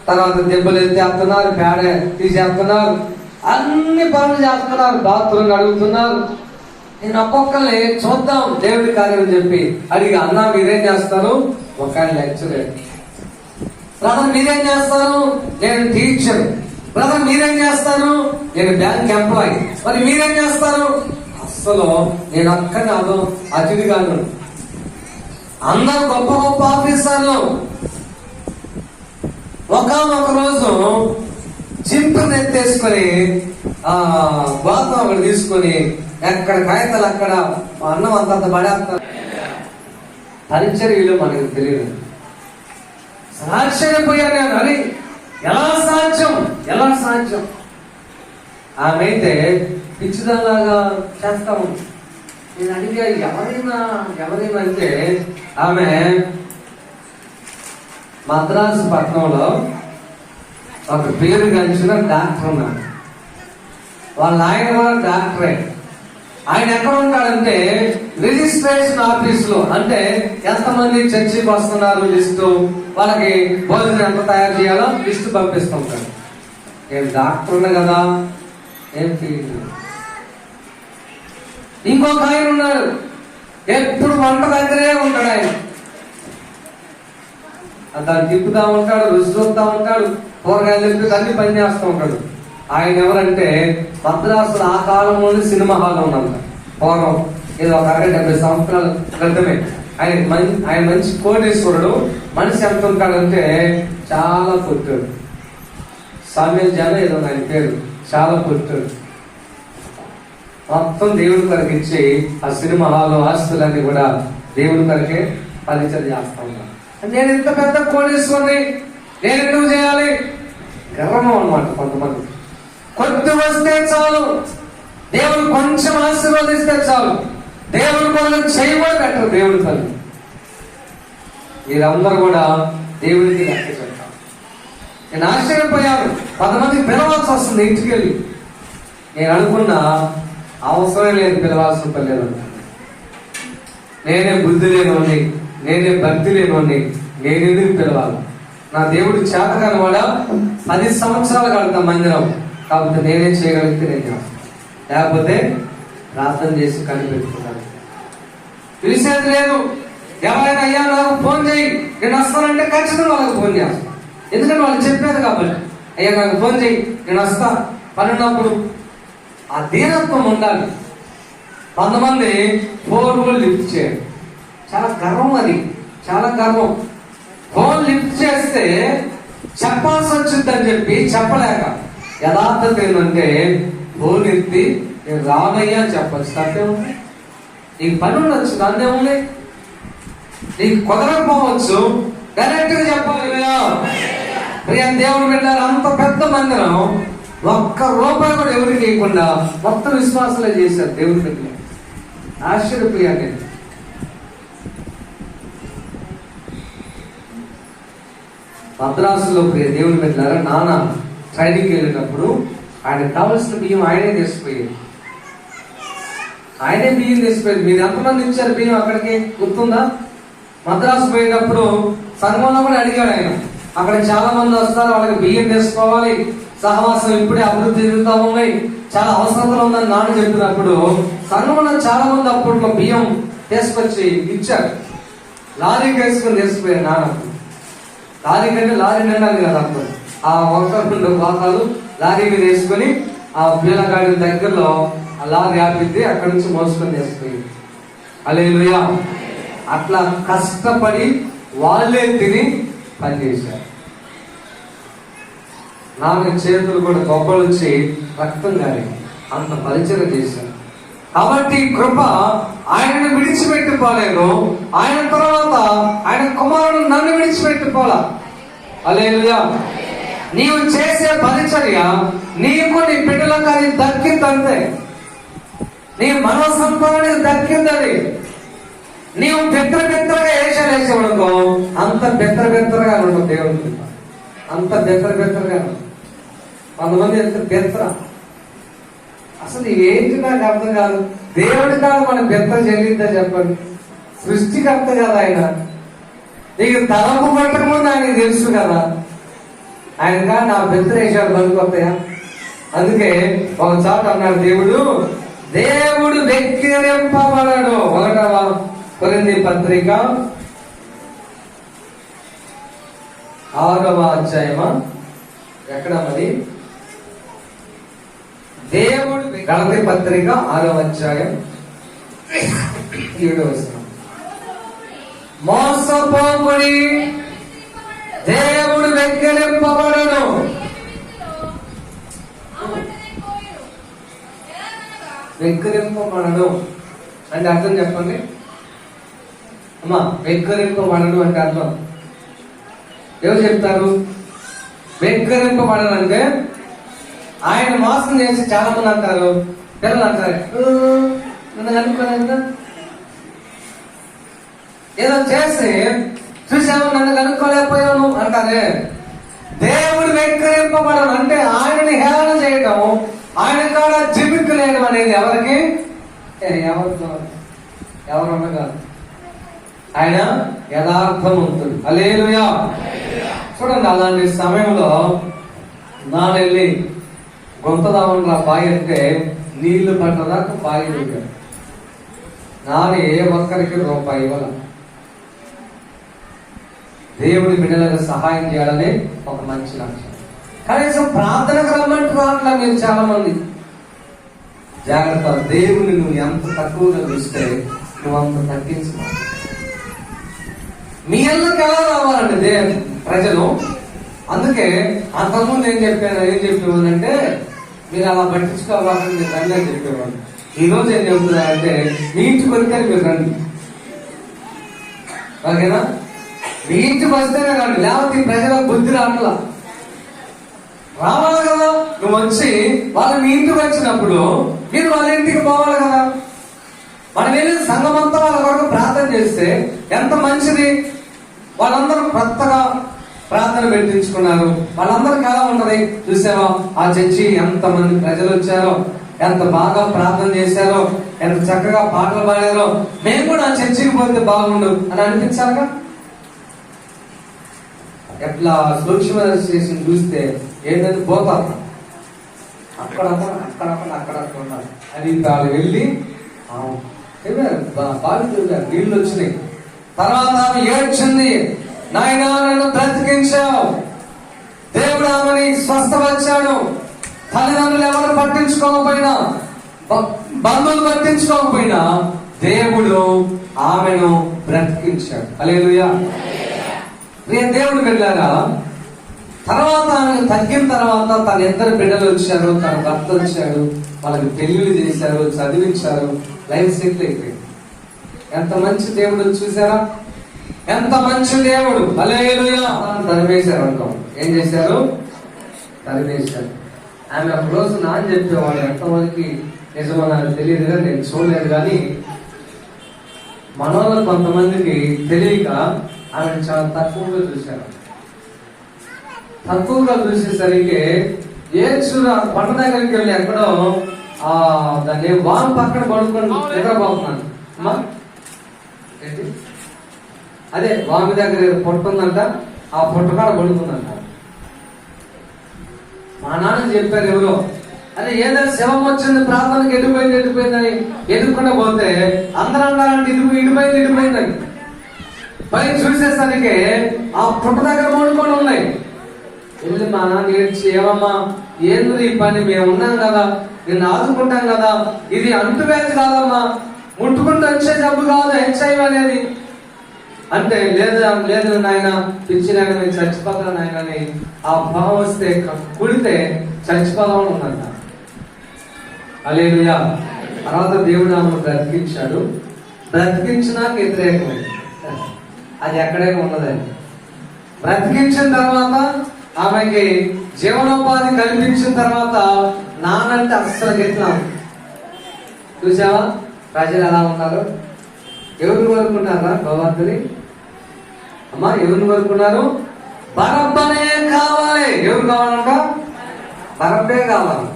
తర్వాత దెబ్బలు ఎత్తేస్తున్నారు, పేడ తీసేస్తున్నారు, అన్ని పనులు చేస్తున్నారు, బాత్రూమ్ అడుగుతున్నారు. నేను ఒక్కొక్కరిని చూద్దాం దేవుడి కార్యం చెప్పి అడిగి, అన్నా మీరేం చేస్తారు? ఒక ఆయన లెక్చరర్. బ్రదర్ మీరేం చేస్తారు? నేను టీచర్. బ్రదర్ మీరేం చేస్తారు? నేను బ్యాంక్ ఎంప్లాయీ. మరి మీరేం చేస్తారు? అస్సలు నేను అక్కడ అతిథి కాదు. అందరూ గొప్ప గొప్ప ఆఫీసర్లు. ఒక రోజు చింపుని ఎత్తేసుకొని గోతం అక్కడ తీసుకొని ఎక్కడ కాగితాలు అక్కడ అన్నం అంతంత పడేస్తారు. పరిచర్యలు మనకు తెలియదు. ఆశ్చర్యపోయాను నేను. అది ఎలా సాధ్యం? ఆమె అయితే పిచ్చిదాలాగా చేస్తాము. నేను అడిగా, ఎవరైనా అంటే ఆమె మద్రాసు పట్టణంలో ఒక పేరు గంచిన డాక్టర్ ఉన్నాడు. వాళ్ళ ఆయన కూడా డాక్టరే. ఆయన ఎక్కడ ఉంటాడంటే రిజిస్ట్రేషన్ ఆఫీస్ లో. అంటే ఎంతమంది చర్చికి వస్తున్నారు లిస్టు, వాళ్ళకి భోజనం ఎంత తయారు చేయాలో లిస్టు పంపిస్తుంటాడు. ఏం డాక్టర్ కదా, ఏం ఫీల్డ్. ఇంకొక ఆయన ఉన్నాడు, ఎప్పుడు వంట దగ్గరే ఉంటాడు. ఆయన దాన్ని తిప్పుతా ఉంటాడు, రుచి చూస్తూ ఉంటాడు, కూరగాయలు తిప్పి అన్ని పని చేస్తూ ఉంటాడు. ఆయన ఎవరంటే మద్రాసులో ఆ కాలంలోనే సినిమా హాల్ ఉన్నంత పూర్వం, ఏదో ఒక 70 సంవత్సరాల క్రితమే. ఆయన మంచి కోటేశ్వరుడు. మనిషి ఎంత ఉంటాడంటే చాలా పుట్టాడు. సామ్యుయేల్ జన ఏదో ఆయన పేరు, చాలా పుట్టాడు. మొత్తం దేవుడి కొరకు ఇచ్చి ఆ సినిమా హాల్ ఆస్తులన్నీ కూడా దేవుడి కొరకే పరిచయం చేస్తా ఉన్నాను. నేను ఇంత పెద్ద కోటేశ్వరుని నేను ఎందుకు చేయాలి? గర్వం అన్నమాట. కొంతమంది కొద్ది వస్తే చాలు, దేవుడు కొంచెం ఆశీర్వదిస్తే చాలు, దేవుడి కొరకు చేయబడి పెట్టరు. దేవుడి పని మీరందరూ కూడా దేవుడికి లెక్క చెప్తారు. నేను ఆశ్చర్యపోయాను, 10 మందికి పిలవాల్సి వస్తుంది ఇంటికి వెళ్ళి. నేను అనుకున్నా అవసరం లేదు, పిలవాల్సిన పని లేదు. నేనే బుద్ధి లేనివాడిని, నేనే భక్తి లేనివాడిని, నేనెందుకు పిలవాలి? నా దేవుడు చేతకాని వాడ 10 సంవత్సరాలు కడతా మందిరం, కాకపోతే నేనే చేయగలిగితే నేను చేస్తాను, లేకపోతే ప్రార్థన చేసి కనిపెట్టుకున్నాను. పిలిచేది లేదు. ఎవరైనా అయ్యా నాకు ఫోన్ చేయి, నేను వస్తానంటే ఖచ్చితంగా వాళ్ళకి ఫోన్ చేస్తాను. ఎందుకంటే వాళ్ళు చెప్పేది కాబట్టి. అయ్యా నాకు ఫోన్ చేయి, నేను వస్తా పని ఉన్నప్పుడు. ఆ దీనత్వం ఉండాలి. కొంతమంది ఫోన్ లిఫ్ట్ చేయరు, చాలా గర్వం. అది చాలా గర్వం. ఫోన్ లిఫ్ట్ చేస్తే చెప్పాల్సి వచ్చిందని చెప్పి చెప్పలేక, యథార్థత ఏంటంటే ఫోన్ ఎత్తి నేను రానయ్యా చెప్పచ్చు. తప్పే ఉంది. నీకు పని ఉండొచ్చు, దాన్నే ఉంది. నీకు కుదరకపోవచ్చు, డైరెక్ట్ గా చెప్పాలి కదా. ప్రియ దేవుడు వెళ్ళారు. అంత పెద్ద మందిరం ఒక్క రూపాయి కూడా ఎవరికి ఇవ్వకుండా మొత్తం విశ్వాసాలే చేశారు దేవుడి దగ్గర. ఆశ్చర్యప్రియాన్ని మద్రాసులో ప్రియ దేవుని పెట్టారా, నాన్న ట్రైనింగ్కి వెళ్ళినప్పుడు ఆయనకు కావలసిన బియ్యం ఆయనే తీసిపోయారు. ఆయనే బియ్యం తీసిపోయారు. మీరు ఎంతమంది ఇచ్చారు బియ్యం అక్కడికి గుర్తుందా? మద్రాసు పోయినప్పుడు సంఘంలో కూడా అడిగాడు ఆయన. అక్కడ చాలా మంది వస్తారు, వాళ్ళకి బియ్యం తీసుకోవాలి, సహవాసం ఇప్పుడే అభివృద్ధి చెందుతా ఉన్నాయి, చాలా అవసరతలు ఉందని నాన్న చెప్పినప్పుడు సంఘంలో చాలా మంది అప్పట్లో బియ్యం తీసుకొచ్చి ఇచ్చారు. లారీకి వేసుకొని తీసుకుపోయారు నాన్న. లారీ కంటే లారీ నిండాలి కదా అప్పుడు. ఆ 1-2 వాతాలు లారీ మీద వేసుకొని ఆ బీలగాడి దగ్గరలో ఆ లారీ ఆపిద్ది, అక్కడి నుంచి మోసుకొని తీసుకుపోయింది. హల్లెలూయా. అట్లా కష్టపడి వాళ్ళే తిని పనిచేశారు. నాన్న చేతులు కూడా గొప్పలు వచ్చి రక్తం గారి అంత పరిచయం చేశారు. కాబట్టి కృప ఆయనను విడిచిపెట్టిపోలేదు. ఆయన తర్వాత ఆయన కుమారుడు నన్ను విడిచిపెట్టిపోలా. హల్లెలూయా. నీవు చేసే పరిచర్య నీకు నీ బిడ్డలకు అది దక్కిందంతే. నీ మనో సంపాదనకు దక్కిందని. నీవు బెత్తరగా వేసావనుకో, అంత బెత్తరగా ఉండవు దేవుడికి. అంత బెత్తరగా. కొంతమంది ఎంత బెత్తర, అసలు ఏంటి నాకు అర్థం కాదు. దేవుడి కాదు మన బెత్తర చెల్లిద్దా చెప్పండి? సృష్టికర్త కదా ఆయన. నీకు తలపు పట్టక ముందు ఆయనకు తెలుసు కదా. ఆయన కాదు నా బెత్తర వేసాడు బతుకొస్తాయా? అందుకే ఒక చోట అన్నాడు దేవుడు వెక్కిరింపబడడు. 1వ కొరింథీ పత్రిక 6వ అధ్యాయమా ఎక్కడ మరి? దేవుడు గలతీ పత్రిక 6వ అధ్యాయం 7వ వచనం. మోసపోకుడి, దేవుడు వెక్కిరింపబడడు. వెక్కిరింపబడడు అంటే అర్థం చెప్పండి అమ్మా. వెక్కిరింపబడడు అంటే అర్థం ఎవరు చెప్తారు? వెక్కిరింపబడడు అంటే ఆయన మోసం చేసి చాలా మంది అంటారు, పిల్లలు అంటారు, నన్ను కనుక్కోలేదు, ఏదో చేసి చూసావు నన్ను కనుక్కోలేకపోయావు అంటారే. దేవుడు వెక్కిరింపబడడు అంటే ఆయనని హేళన చేయడం, ఆయన కాడ జిబిక్కు లేయడం అనేది ఎవరికి? ఎవరనగా ఆయన యథార్థవంతుడు. హల్లెలూయా. చూడండి, అలాంటి సమయంలో నానెళ్ళి గొంతదామని బావి అంటే నీళ్లు పడ్డదాకా బావి దిగాడు. నాని ఏ ఒక్కరికి రూపాయి ఇవ్వాల. దేవుడి బిడ్డలకు సహాయం చేయాలని ఒక మంచి లక్ష్యం. కనీసం ప్రార్థనకు రమ్మంటూ రావట్లా మీరు చాలా మంది. జాగ్రత్త, దేవుని నువ్వు ఎంత తక్కువగా చూస్తే నువ్వు అంత తగ్గించు. మీ ఇళ్ళకి ఎలా రావాలండి ప్రజలు? అందుకే అంతకుముందు ఏం చెప్పేవాళ్ళంటే మీరు అలా పట్టించుకోవాలని నేను రండి అని చెప్పేవాళ్ళు. ఈ రోజు ఏం చెబుతున్నారంటే మీ ఇంటికి వరకే మీరు రండి, ఓకేనా? మీ ఇంటికి వస్తేనే రండి, లేకపోతే ప్రజలకు బుద్ధి రావట్లా. రావాలి కదా, నువ్వు వచ్చి వాళ్ళు మీ ఇంటికి వచ్చినప్పుడు మీరు వాళ్ళ ఇంటికి పోవాలి కదా. మనం వెళ్ళి సంఘం అంతా వాళ్ళ కొరకు ప్రార్థన చేస్తే ఎంత మంచిది. వాళ్ళందరూ కొత్తగా ప్రార్థన పెట్టించుకున్నారు. వాళ్ళందరికీ ఎలా ఉంటది చూసావా? ఆ చర్చి ఎంత మంది ప్రజలు వచ్చారో, ఎంత బాగా ప్రార్థన చేశారో, ఎంత చక్కగా పాటలు పాడారో, మేము కూడా ఆ చర్చికి పోతే బాగుండు అని అనిపించారుగా. ఎట్లా సూక్ష్మ చూస్తే ఏంటంటే పోతారు అక్కడక్కడ ఉన్నారు అని వాళ్ళు వెళ్ళి నీళ్ళు వచ్చినాయి. తర్వాత ఆమె ఏడ్చింది, నాయనా నన్ను బ్రతికించావు, దేవుడు ఆమెని స్వస్థపరిచాడు. తల్లిదండ్రులు ఎవరు పట్టించుకోకపోయినా, బంధువులు పట్టించుకోకపోయినా దేవుడు ఆమెను బ్రతికించాడు. హల్లెలూయా. దేవుడు వెళ్ళారా. తర్వాత ఆమె తగ్గిన తర్వాత తన ఇద్దరు బిడ్డలు వచ్చారు, తన భర్త వచ్చాడు, వాళ్ళకి పెళ్లిళ్ళు చేశారు, చదివించారు, లైఫ్ సెటిల్ అయిపోయింది. ఎంత మంచి దేవుడు చూసారా? ఎంత మంచి దేవుడు. హల్లెలూయా. తరిమేశారు అనుకో. ఏం చేశారు? తరిమేశారు. ఆమె ఒక రోజు నాన్న చెప్పేవాడు, ఎంతమందికి నిజమో నాకు తెలియదు కానీ నేను చూడలేదు, కానీ మనోళ్ళు కొంతమందికి తెలియక ఆమె చాలా తక్కువగా చూశారు. తక్కువగా చూసేసరికి ఏడ్చురా పంట దగ్గరికి వెళ్ళి ఎక్కడో దాన్ని వామ్ పక్కన పడుకొని నిద్రపోతున్నాను. అదే వామి దగ్గర పొట్టుందంట, ఆ పొట్టకాడ పడుతుందంట. మా నాన్న చెప్పారు ఎవరో, అదే ఏదైనా శవం వచ్చింది ప్రార్థనకి ఎడిపోయిందని ఎదుర్కొండ పోతే అందరూ అన్నారంటే ఇడిపోయిందని. పైన చూసేసరికి ఆ పుట్ట దగ్గర పడుకొని ఉన్నాయి. వెళ్ళి మా నాన్న ఏడ్చి, ఏమమ్మా ఏంది ఈ పని, మేము ఉన్నాం కదా, నిన్ను ఆదుకుంటాం కదా, ఇది అంటువ్యాధి కాదమ్మా, ముట్టుకుంటూ వచ్చే జబ్బు కాదు హెచ్ఐవి అనేది అంటే. లేదు నాయన, పిచ్చినాయన మీరు చచ్చిపోతాను నాయన అని ఆ భావం వస్తే కుడితే చచ్చిపోదామని ఉందంట. హల్లెలూయా. తర్వాత దేవుడు ఆమెను బ్రతికించాడు. బ్రతికించినాక వ్యతిరేకమైంది, అది ఎక్కడైనా ఉన్నదండి. బ్రతికించిన తర్వాత ఆమెకి జీవనోపాధి కల్పించిన తర్వాత నానంటే అస్సలు గెట్లా. చూసావా ప్రజలు ఎలా ఉన్నారు? ఎవరిని కోరుకున్నారా భగవంతుని? అమ్మా ఎవరిని కోరుకున్నారు? బరబ్బనే కావాలి. ఎవరు కావాలంట? బరబ్బే కావాలంట.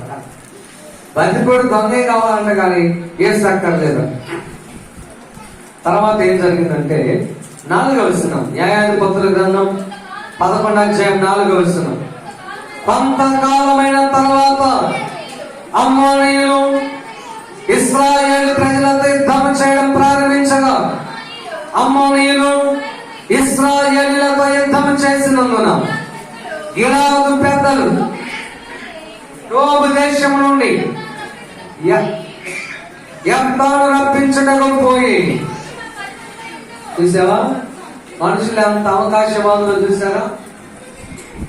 బందిపోడు దొంగే కావాలంట, కానీ ఏ సక్కర్లేదు. తర్వాత ఏం జరిగిందంటే 4వ వచనం, న్యాయాధిపతుల గ్రంథం 11వ అధ్యాయం 4వ వచనం. కొంతకాలమైన తర్వాత అమ్మోనీయులు ఇశ్రాయేలు ప్రజలతో యుద్ధం చేయడం ప్రారంభించగా, అమ్మోనీయులు ఇశ్రాయేలులతో యుద్ధం చేసినందున గిలాదు పెద్దలు యోబు దేశం నుండి యెఫ్తాను రప్పించుటకు పోయి. చూసావా మనుషులు ఎంత అవకాశవాదులు చూసారా?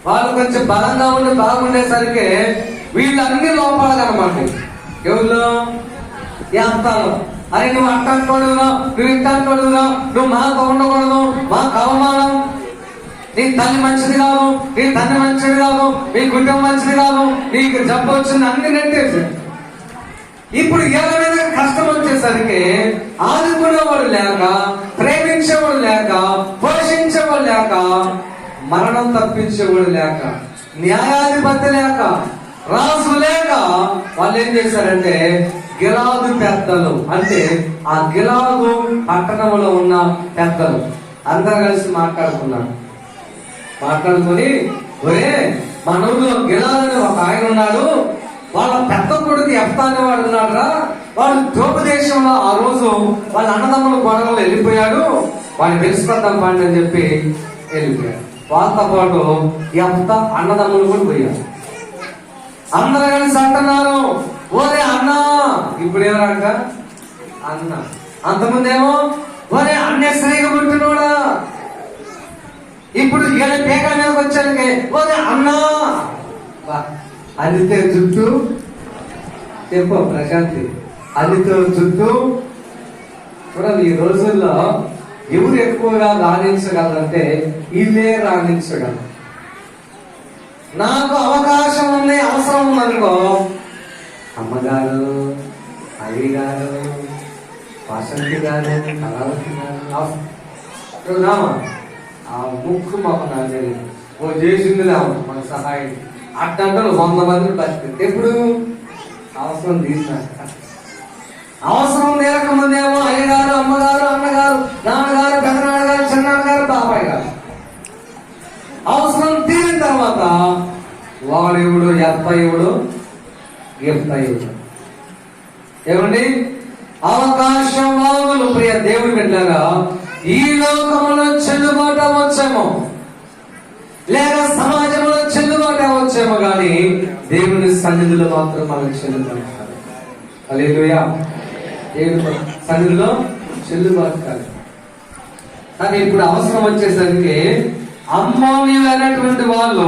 వాళ్ళు కొంచెం బలంగా ఉండి బాగుండేసరికి వీళ్ళు అన్ని లోపాలు అనమాట. ఎవరు? యెఫ్తాలో, అరే నువ్వు అట్టంటోడురా, నువ్వు ఇట్టంటోడురా, నువ్వు మాతో ఉండకూడదు, మాకు అవమానం, నీ తల్లి మంచిది కాదు, నీ తండ్రి మంచిది కాదు, నీ కుటుంబం మంచిది కాదు, నీకు జబ్బు వచ్చింది, అన్ని నెట్టేసి. ఇప్పుడు ఎవరైనా కష్టం వచ్చేసరికి ఆదుకునేవాడు లేక, ప్రేమించేవాడు లేక, పోషించేవాడు లేక, మరణం తప్పించేవాడు లేక, న్యాయాధిపతి లేక, రాజు లేక వాళ్ళు ఏం చేశారంటే గిలాదు పెద్దలు అంటే ఆ గిలాదు పట్టణంలో ఉన్న పెద్దలు అందరూ కలిసి మాట్లాడుకొని ఒరే మన ఊళ్ళో గిలాదు అని ఒక ఆయన ఉన్నాడు, వాళ్ళ పెద్ద కొడుకు యెఫ్తా అనేవాడు ఉన్నాడురా, వాడు ద్రోపదేశంలో ఆ రోజు వాళ్ళ అన్నదమ్ముల గొడవలు వెళ్ళిపోయాడు, వాడిని తెలుసుకొద్దాం పండి అని చెప్పి వెళ్ళిపోయాడు. వాళ్ళతో పాటు యెఫ్తా అన్నదమ్ములు కూడా పోయారు. అందరూ కలిసి అంటున్నారు, ఓరే అన్న. ఇప్పుడు ఏమరాక అన్న, అంతకుముందేమో ఓరే అన్నేసరిగా పుట్టినోడా. ఇప్పుడు పేకల మీదకి వచ్చానికి ఓరే అన్నా. అదితే జుట్టు చెప్పు ప్రశాంతి, అదితో జుట్టు చూడాలి. ఈ రోజుల్లో ఎవరు ఎక్కువగా రాణించగలరంటే వీళ్ళే రాణించగలరు. నాకు అవకాశం ఉంది, అవసరం ఉందనుకో, అమ్మగారు, అయ్యగారు, వాసంతి గారు, కళావతి గారు రామా ఆ ముక్కు మాకు నాకు తెలియదు, ఓ చేసింది లేవు మన సహాయం అట్టంటారు. 100 మందిని బతికింది. ఎప్పుడు అవసరం తీసినాక, అవసరం లేకముందేమో అయ్యగారు, అమ్మగారు, అన్నగారు, నాన్నగారు, పెదనాన్నగారు, చిన్నాన్నగారు, బాబాయ్ గారు. అవసరం తీరిన తర్వాత వాడెవడు ఎప్పయుడు ఏమండి అవకాశం వాగులు. ప్రియ దేవుడి బిడ్డలారా, ఈ లోకంలో చెల్లుబాటు అవ్వచ్చేమో, లేక సమాజంలో చెల్లుబాటు అవ్వచ్చేమో, కానీ దేవుని సన్నిధిలో మాత్రం మనం చెల్లుబాటు కాదు. హల్లెలూయా. దేవుని సన్నిధిలో చెల్లుబాటు కాదు. కానీ ఇప్పుడు అవసరం వచ్చేసరికి అమ్మోనీయులు అనేటువంటి వాళ్ళు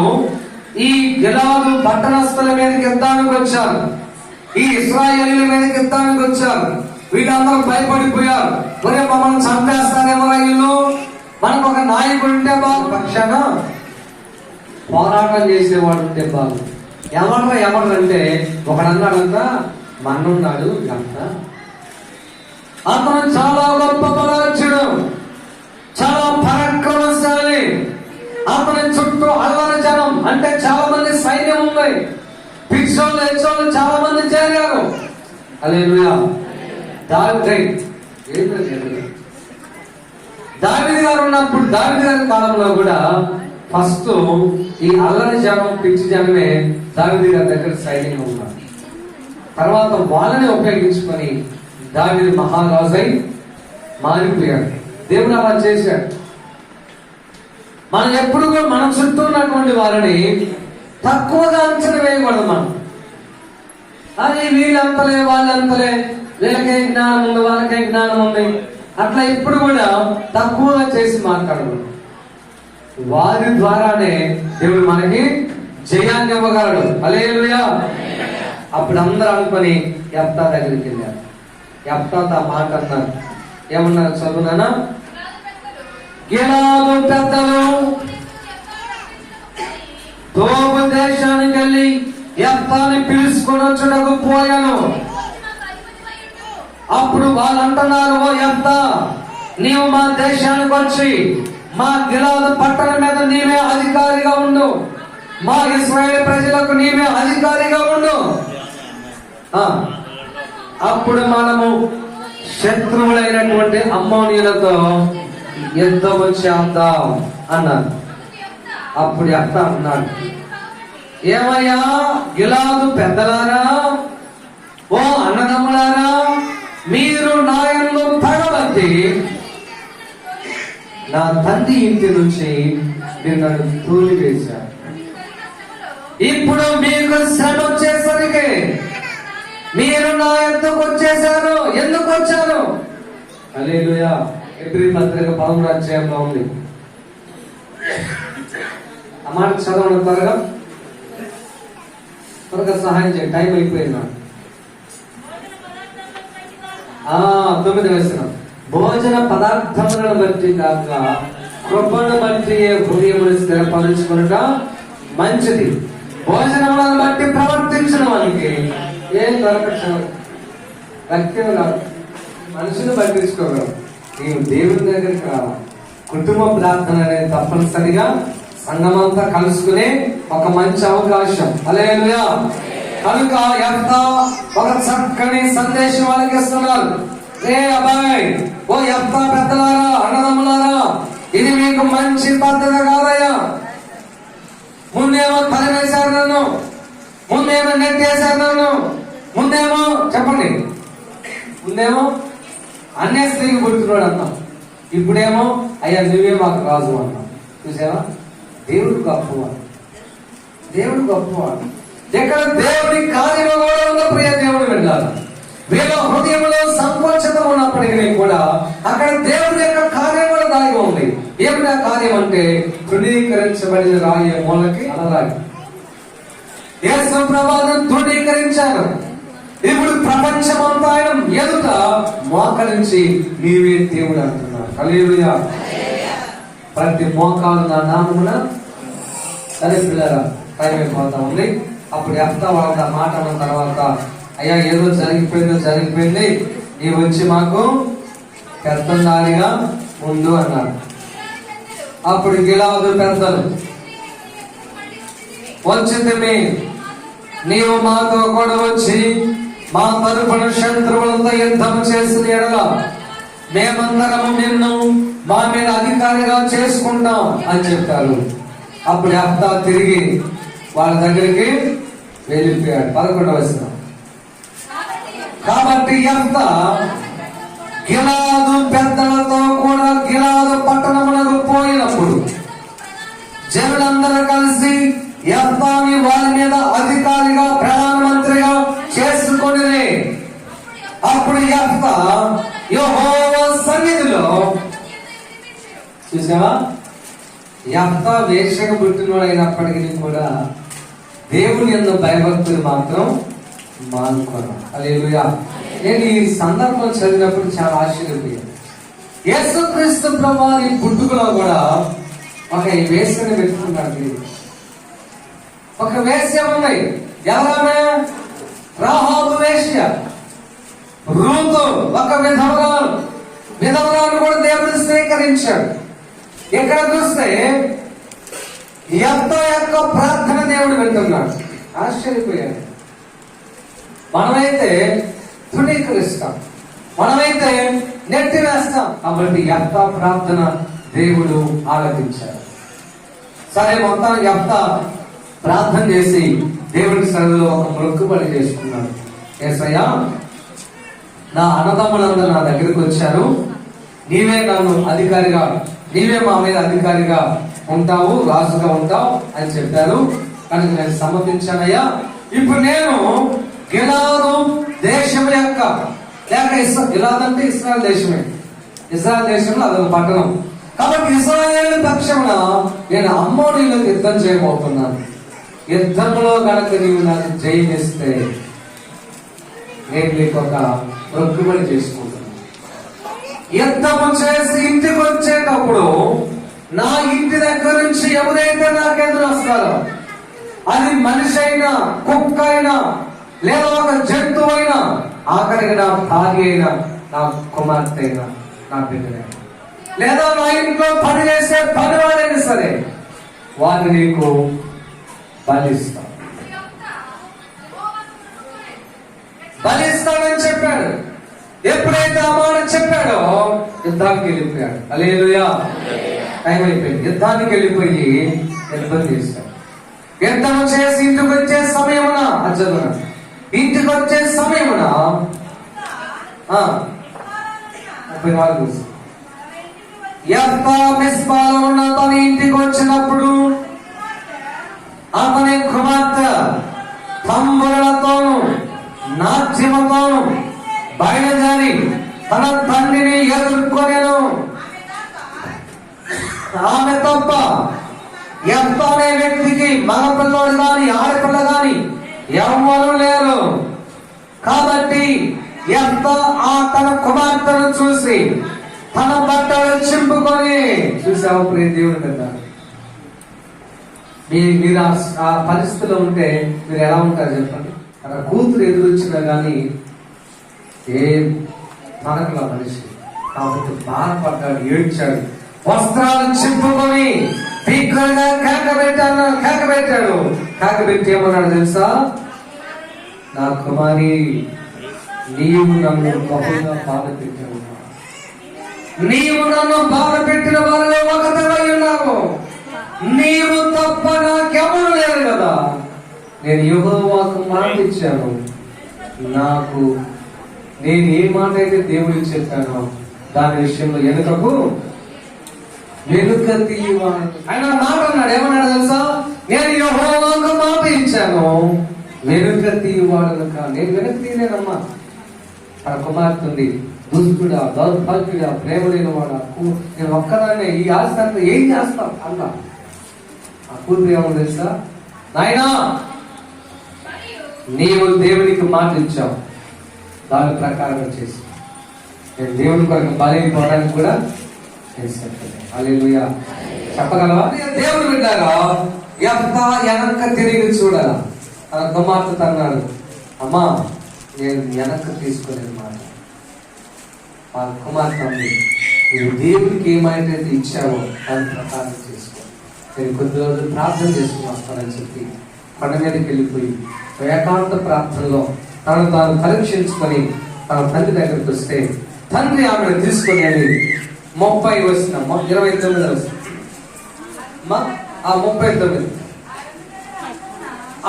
ఈ గిలాదు పట్టణస్థుల మీదకి యుద్ధానికి వచ్చారు, ఈ ఇశ్రాయేలీయుల మీదకి యుద్ధానికి వచ్చారు. వీళ్ళందరూ భయపడిపోయారు. ఒరే మమ్మల్ని చంపేస్తారేమో వీళ్ళు, మనకు ఒక నాయకుడు ఉంటే బాగు, పక్షాన పోరాటం చేసేవాడు ఉంటే బాగు. ఎవరంటే ఒకడన్నాడంతా మన్నున్నాడు గంట, అతను చాలా గొప్ప బలార్చుడు, చాలా పరాక్రమశాలి, అతని చుట్టూ అల్లరి జనం అంటే చాలా మంది సైన్యం ఉంది, పిచ్చోళ్ళు హెచ్చోళ్ళు చాలా మంది చేరారు. హల్లెలూయా. దావీదు గారు ఉన్నప్పుడు, దావీదు గారి కాలంలో కూడా ఫస్ట్ ఈ అల్లరి జనం పిచ్చి జనమే దావీదు గారి దగ్గర సైన్యంగా ఉన్నారు. తర్వాత వాళ్ళని ఉపయోగించుకొని దావీదు మహారాజై మారిపోయాడు. దేవుడు అలా చేశాడు. మనం ఎప్పుడు కూడా మన చుట్టూ ఉన్నటువంటి వారిని తక్కువగా అంచనా వేయకూడదు. మనం అది వీళ్ళంతలే వాళ్ళంతలే, వీళ్ళకే జ్ఞానం ఉంది వాళ్ళకే జ్ఞానం ఉంది అట్లా ఎప్పుడు కూడా తక్కువగా చేసి మాట్లాడకూడదు. వారి ద్వారానే దేవుడు మనకి జయాన్ని ఇవ్వగలడు. హల్లెలూయా. అప్పుడు అందరూ అనుకొని యెఫ్తా దగ్గరికి వెళ్ళారు. యెఫ్తా ఆ మాట అన్నారు. ఏమన్నారు చదువునా? గిలాదు పెద్దలు తోబు దేశానికి వెళ్ళి యెఫ్తాని పిలుచుకొని వచ్చుటకు పోయాను. అప్పుడు వాళ్ళు అంటున్నారు, ఓ యెఫ్తా, నీవు మా దేశానికి వచ్చి మా గిలాదు పట్టణం మీద నీవే అధికారిగా ఉండు, మా ఇశ్రాయేలు ప్రజలకు నీవే అధికారిగా ఉండు. అప్పుడు మనము శత్రువులైనటువంటి అమ్మోనీయులతో యుద్ధం చేద్దాం అన్నారు. అప్పుడు యెఫ్తా అన్నాడు, ఏమయ్యా గిలాదు పెద్దలారా, ఓ అన్నదమ్ములారా, మీరు నాయనలు పడబట్టి నా తండ్రి ఇంటి నుంచి మీరు నన్ను తూలి వేశారు. ఇప్పుడు మీకు శ్రమ వచ్చేసరికి మీరు నా ఎద్దుకు వచ్చేసారు. ఎందుకు వచ్చారు? హల్లెలూయా. ఎబ్రీ పత్రిక 13వ అధ్యాయంలో ఉంది. ఆ మాట చదవడం త్వరగా సహాయం చేయండి, టైం అయిపోయింది నాకు. 9వ వచనం, భోజన పదార్థములను బట్టి కాక కృపను బట్టి హృదయమును స్థిరపరుచుకొనుట మంచిది. భోజనములను బట్టి ప్రవర్తించిన వానికి ఏం దొరకచ్చు, వ్యక్తి మనుషులు పట్టించుకోగలరు. నీవు దేవుని దగ్గరికి రావాలి. కుటుంబ ప్రార్థన అనేది తప్పనిసరిగా సంఘమంతా కలుసుకునే ఒక మంచి అవకాశం. హల్లెలూయా. కనుక యెఫ్తా ఒక చక్కని సందేశం వాళ్ళకి ఇస్తున్నారు. ఏ అబ్బాయి, ఓ యెఫ్తా పెద్దలారా, అన్నదమ్ములారా, ఇది మీకు మంచి పద్ధతి కాదయ్యా. ముందేమో తరివేశారు నన్ను, ముందేమో నెట్టేశారు నన్ను, ముందేమో చెప్పండి, ముందేమో అన్య స్త్రీకి పుట్టినోడు అన్నాం, ఇప్పుడేమో అయ్యా నువ్వే మాకు రాజు అన్నాం. చూసావా, దేవుడు గొప్పవాడు, దేవుడు గొప్పవాడు. ఎక్కడ దేవుడి కార్యము కూడా ఉన్న ప్రియ దేవుడు వెళ్ళాలి. వీళ్ళ హృదయంలో సంకోచత ఉన్నప్పటికీ కూడా అక్కడ దేవుడి యొక్క కార్యం కూడా దాగి ఉంది. ఏమిటా కార్యం అంటే తృణీకరించబడిన రాయి మూలకి అలరాయి. యేసు ప్రభువును తృణీకరించారు. ఇప్పుడు ప్రపంచమంతా ఆయన ఎదుట మోకరించి నీవే దేవుడు అంటున్నారు. హల్లెలూయా. ప్రతి మోకాలు నా నామమున. సరే పిల్లరా, టైం అయిపోతా ఉంది. అప్పుడు యెఫ్తా వాళ్ళ మాట అన్న తర్వాత, అయ్యా ఏదో జరిగిపోయింది, నీవు వచ్చి మాకు పెద్దందానిగా ఉండు అన్నారు. అప్పుడు గిలాదు పెద్దలు, వచ్చింది నీవు మాతో కూడా వచ్చి మా తరపున శత్రువులతో యుద్ధం చేసిన ఎడల మేమందరము నిన్ను మా మీద అధికారిగా చేసుకుంటాం అని చెప్పారు. అప్పుడు యెఫ్తా తిరిగి వాళ్ళ దగ్గరికి వెళ్ళిపోయాడు. 11వ వచనం. కాబట్టి యెఫ్తా గిలాదు పెద్దలతో కూడా గిలాదు పట్టణమునకు పోయినప్పుడు జనులందరూ కలిసి యెఫ్తాని వారి మీద అధికారిగా ప్రధానమంత్రిగా చేసుకొని, అప్పుడు యెఫ్తా యెహోవా సన్నిధిలో, చూసావా, యెఫ్తా వేషకు పుట్టినోడు అయినప్పటికీ కూడా దేవుని యందు భయభక్తులు మాత్రం మానుకోను. హల్లెలూయా. నేను ఈ సందర్భం చదివినప్పుడు చాలా ఆశ్చర్యపోయాను. యేసుక్రీస్తు ప్రభువారి పుట్టుకలో కూడా ఒక వేశ్యను పెట్టుకున్నాడు. ఒక వేశ్య ఉంది. ఎవరామె? రాహాబు వేశ్య. రూతు ఒక విధవరాలు కూడా దేవుడు స్వీకరించాడు. ఇక్కడ చూస్తే యెఫ్తా యొక్క ప్రార్థన దేవుడు వింటున్నాడు. ఆశ్చర్యపోయాడు. మనమైతే తృణీకరిస్తాం, మనమైతే నెట్టి వేస్తాం. కాబట్టి యెఫ్తా ప్రార్థన దేవుడు ఆలకించాడు. సరే, మొత్తం యెఫ్తా ప్రార్థన చేసి దేవుడి సన్నిధిలో ఒక మొక్కుబడి చేసుకున్నాడు. యేసయ్యా, నా అన్నదమ్ములందరూ నా దగ్గరికి వచ్చారు, నీవే నన్ను అధికారిగా, నీవే మా మీద అధికారిగా ఉంటావు, రాజుగా ఉంటావు అని చెప్పారు. కనుక నేను సమ్మతించానయ్యా. ఇప్పుడు నేను గిలాదు దేశం యొక్క, లేక గిలాదు అంటే ఇశ్రాయేల్ దేశమే, ఇశ్రాయేల్ దేశంలో అదొక పట్టణం. కాబట్టి ఇశ్రాయేలు పక్షమున నేను అమ్మోనీయులకు యుద్ధం చేయబోతున్నాను. యుద్ధంలో కనుక నీవు నాకు జయమిస్తే నేను నీకు ఒక మొక్కుబడి చేసుకుంటున్నాను. యుద్ధము చేసి ఇంటికి వచ్చేటప్పుడు నా ఇంటి దగ్గర నుంచి ఎవరైతే నాకెదురు వస్తారో, అది మనిషి అయినా, కుక్క అయినా, లేదా ఒక జంతువు అయినా, ఆఖరికి నా భార్య అయినా, నా కుమార్తె అయినా, నా బిడ్డైనా, లేదా నా ఇంట్లో పని చేసే పనివాడైనా సరే, వారిని నీకు బలిస్తానని చెప్పాడు. ఎప్పుడైతే ఆ మాట చెప్పాడో యుద్ధానికి వెళ్ళిపోయాడు. హల్లెలూయా. టైం అయిపోయింది. యుద్ధానికి వెళ్ళిపోయి యుద్ధం చేశాడు. యుద్ధం చేసి ఇంటికి వచ్చే సమయమున, ఇంటికి వచ్చే సమయమున 34 యెఫ్తా మిస్పాలో ఉన్న తన ఇంటికి వచ్చినప్పుడు అతని కుమార్తె తంబురలతోను నాట్యముతోను బయలుదేరి తన తండ్రిని ఎదుర్కొనేను. ఆమె తప్ప యెఫ్తా అనే వ్యక్తికి మగ పిల్లోడు గాని ఆడపిల్ల గాని ఎవరు లేరు. కాబట్టి యెఫ్తా తన కుమార్తెను చూసి తన బట్టలు చింపుకొని, చూసావు ప్రియ దేవుని కదా, మీరు ఆ పరిస్థితిలో ఉంటే మీరు ఎలా ఉంటారు చెప్పండి? అక్కడ కూతురు ఎదురొచ్చినా కానీ మనకులా మనిషి కాబట్టి బాధపడ్డాడు, ఏడ్చాడు, వస్త్రాలు చింపుకొని బిగ్గరగా కేకబెట్టాడు. కేకబెట్టి ఏమన్నాడు తెలుసా? నా కుమారి, నీవు నన్ను బహుగా బాధ పెట్టావు, నీవు నన్ను బాధ పెట్టిన వారిలో ఒకటివై ఉన్నావు, నీవు తప్ప నాకెవరు లేరు కదా. నేను యెహోవాకు మాట ఇచ్చాను, నాకు నేను ఏ మాట అయితే దేవుడికి చెప్పానో దాని విషయంలో వెనుక తీయవాడు. ఆయన మాట అన్నాడు, ఏమన్నాడు తెలుసా? నేను యెహోవాకు మాట ఇచ్చాను, వెనుక తీయవాడు కా. నేను వెనుక తీయలేనమ్మా. ఆ కుమార్తె ఉంది, దుష్టుడా, దౌర్భాగ్యుడా, ప్రేమ లేని వాడా, నేను ఒక్కదాన్నే ఈ ఆస్తి అంతా ఏం చేస్తాను అన్నా. ఆ కూతురు ఏమో తెలుసా? నాయనా, నీవు దేవునికి మాట ఇచ్చావు, దాని ప్రకారం చేసి నేను దేవుని కొరకు బలైపోవడానికి కూడా హల్లెలూయా చెప్పగలవా? దేవుడు విన్నారా? యెఫ్తా వెనక్కి తిరిగి చూడాల. తన కుమార్తె అన్నాడు, అమ్మా నేను వెనక్కి తీసుకోలేని మాట. ఆ కుమార్తె అంది, నువ్వు దేవుడికి ఏమైతే ఇచ్చావో దాని ప్రకారం చేసుకో, నేను కొద్ది రోజులు ప్రార్థన చేసుకుని వస్తానని చెప్పి కొండ మీదకి వెళ్ళిపోయి ఏకాంత ప్రార్థనలో తనను తాను పరీక్షించుకొని తన తండ్రి దగ్గరికి వస్తే తండ్రి ఆమెను తీసుకొని వెళ్ళి 30 వచ్చిన 29 వస్తుంది 39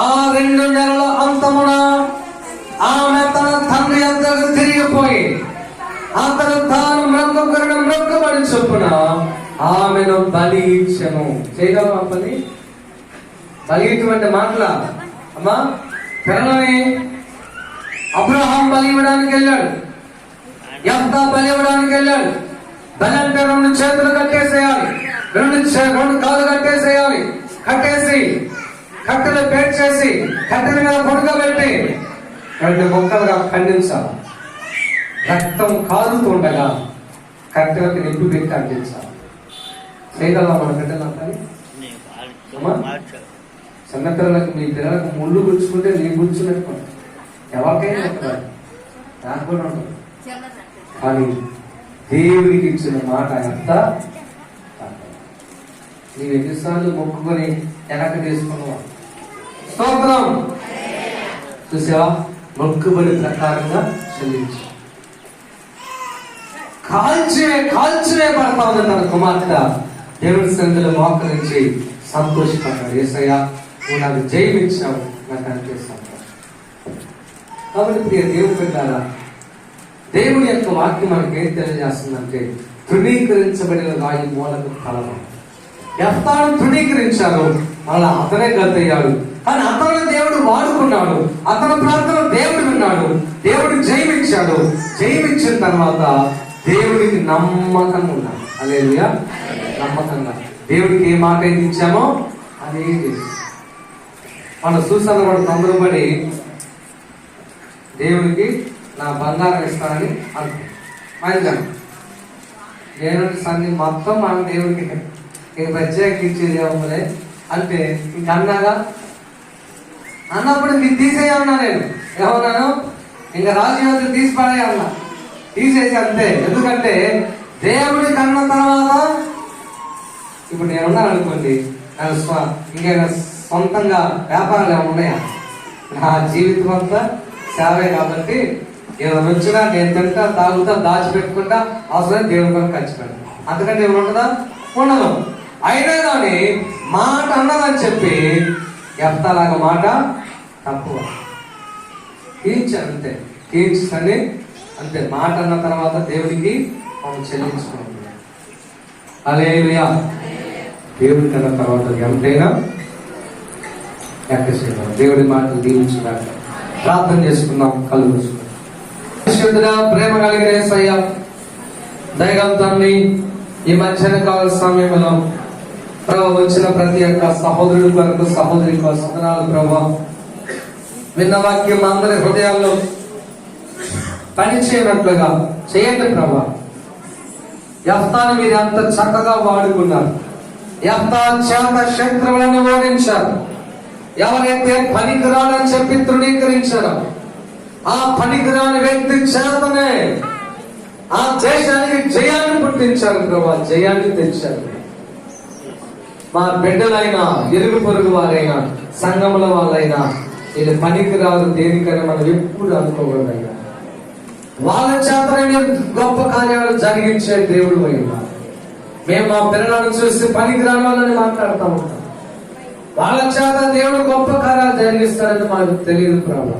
ఆ 2 నెలల అంతమున ఆమె తన తండ్రి అంతకు తిరిగిపోయి అతను తాను మొక్కబడి చొప్పున ఆమెను బలి ఇచ్చెను. చేయగలమా పని? బలి ఇటువంటి మాటల అమ్మా పిల్లలని అబ్రహాం బలి ఇవ్వడానికి వెళ్ళాడు, యెఫ్తా బలి ఇవ్వడానికి వెళ్ళాడు. బలి అంటే 2 చేతులు కట్టేసేయాలి, 2 కాళ్ళు కట్టేసేయాలి. కట్టేసి కట్టెలు పేర్చేసి కట్టెల మీద పొడగబెట్టి 2 ముక్కలుగా ఖండించాలి. రక్తం కారుతుండగా కట్టెలకు నింపి పెట్టి అంటించాలి. చేయగలవా మన బిడ్డలంతా? చిన్నపిల్లలకు మీ పిల్లలకు ముళ్ళు గుచ్చుకుంటే నీ గుచ్చునట్టు ఎవరికైనా నాకు కూడా ఉండదు. కానీ దేవుడికి ఇచ్చిన మాట ఎంత నీవు ఎన్నిసార్లు మొక్కుకొని వెనక్కి తీసుకున్నావా? స్తోత్రం. చూసావా? మొక్కుబడి ప్రకారంగా చెల్లించు. కాల్చివే పడతా ఉంది తన కుమార్తె. దేవుడి సన్నిధిలో మోకరించి సంతోషపడ్డాడు. యేసయ్యా, నువ్వు నాకు జయం ఇచ్చావు, నాకు అనిపిస్తాను. కాబట్టి ప్రియ దేవుని బిడ్డలారా, దేవుని యొక్క వాక్యం మనకి ఏం తెలియజేస్తుందంటే తృణీకరించబడిన రాయి మూలకు ఫలము. యెఫ్తాను తృణీకరించారు, అలా అతనే గతయ్యాడు. కానీ అతను దేవుడు వాడుకున్నాడు, అతని ప్రార్థన దేవుడు విన్నాడు, దేవుడు జయమిచ్చాడు. జయమిచ్చిన తర్వాత దేవుడికి నమ్మకంగా ఉన్నాడు. హల్లెలూయా. నమ్మకంగా దేవుడికి ఏ మాట అయితే ఇచ్చామో అదే మన చూసాను. వాడు తొందరపడి దేవుడికి నా బంగారం ఇస్తానని అనుకున్నాను. దేవుడి సన్ని మొత్తం మన దేవుడికి ఇంక ప్రత్యేక ఇచ్చేది ఏమలే అంటే ఇంక అన్నాగా అన్నప్పుడు మీరు తీసేయన్నా. నేను ఏమన్నాను? ఇంకా రాజు తీసి పడేయన్నా, తీసేసి అంతే. ఎందుకంటే దేవుడి కన్న తర్వాత ఇప్పుడు నేనున్నాను అనుకోండి, ఇంకేమైనా సొంతంగా వ్యాపారాలు ఏమైనా ఉన్నాయా? నా జీవితం అంతా సేవే. కాబట్టి ఏమైనా వచ్చినా నేను తింటా, తాగుతా, దాచిపెట్టుకుంటా, అవసరం దేవుడి కొరకు ఖర్చు పెడతా. అంతకంటే ఏమైనా ఉంటుందా? ఉండదు. అయినా కానీ మాట అన్నదని చెప్పి ఎఫ్తాలాగా మాట తక్కువ తీర్చాను. అంతే, తీర్చండి అంతే. మాట అన్న తర్వాత దేవుడికి మనం చెల్లించుకుంటున్నాం. హల్లెలూయా. దేవుడికి అన్న తర్వాత ఎంతైనా ఎక్కసేపు దేవుడి మాటలు దీవించుగాక. ప్రార్థన చేసుకుందాం. కళ్ళు మూసుకుందాం. పరిశుద్ధుడా, ప్రేమ కలిగిన యేసయ్యా, దయగల తండ్రి, ఈ మధ్యాహ్న కాల సమయంలో ప్రభు వచ్చిన ప్రతి ఒక్క సహోదరుడి కొరకు, సహోదరి కొరకు వందనాలు ప్రభు. విన్న వాక్యం అందరి హృదయాల్లో పని చేయనట్లుగా చేయండి ప్రభు. యెఫ్తాను మీరు ఎంత చక్కగా వాడుకున్నారు. యెఫ్తా చేత శత్రువులను ఓడించారు. ఎవరైతే పనికిరాలని చెప్పి తృణీకరించారో ఆ పనికిరాని వ్యక్తి చేతనే ఆ దేశానికి జయాన్ని పుట్టించారు ప్రభా, జయాన్ని తెచ్చారు. మా బిడ్డలైనా, ఇరుగు పొరుగు వారైనా, సంఘముల వాళ్ళైనా ఇది పనికి రాదు దేనికైనా మనం ఎప్పుడు అనుకోకూడదయ్యా. వాళ్ళ చేతనే గొప్ప కార్యాలు జరిగించే దేవుడు అయ్యా. మేము మా పిల్లలను చూసి పనికి రాని వాళ్ళని మాట్లాడుతూ ఉంటాం. వాళ్ళ చేత దేవుడు గొప్ప కార్యాలు జరిగిస్తారని మనకు తెలియదు ప్రభు.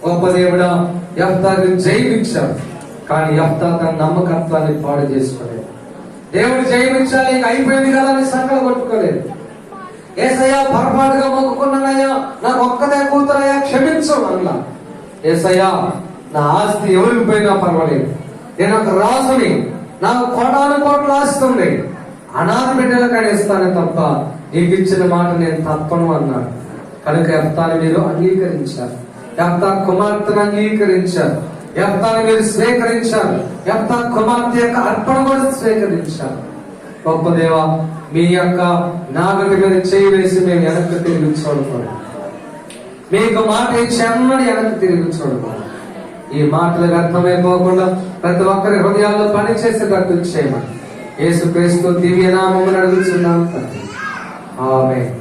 గొప్ప దేవుడా, యెఫ్తాకి జయమిచ్చాడు, కానీ యెఫ్తా తన నమ్మకత్వాన్ని పాడు చేసుకోలేదు. దేవుడు జయమిచ్చాలి, అయిపోయింది కదా అని సంకలు కొట్టుకోలేదు. యేసయ్యా పొరపాటుగా మొక్కుకున్నానయ్యా, నాకు ఒక్కదే కూతురయ్యా క్షమించు అన్నా. యేసయ్యా నా ఆస్తి ఎవరికి పోయినా పర్వాలేదు, నేను ఒక రాజుని, నాకు కోటాను కోట్ల ఆస్తి ఉంది, అనాథ బిడ్డలకైనా ఇస్తానే తప్ప నీకు ఇచ్చిన మాట నేను తప్పను అన్నాడు. కనుక యెఫ్తాని మీరు అంగీకరించారు, యెఫ్తా కుమార్తెను అంగీకరించారు, యెఫ్తాని మీరు స్వీకరించారు, యెఫ్తా కుమార్తె యొక్క అర్పణ కూడా స్వీకరించారు. గొప్ప దేవా, మీ యొక్క నాగటి మీద చేయి వేసి మేము వెనక్కి తిరిగి చూడకూడదు. మీకు మాట ఇచ్చి అన్నది వెనక్కి తిరిగి చూడకూడదు. ఈ మాటలకు అర్థమైపోకుండా ప్రతి ఒక్కరి హృదయాల్లో పని చేసేటట్టు చేయమని యేసుక్రీస్తు దివ్య నామమున అడుగుచున్నాను. ఆమేన్.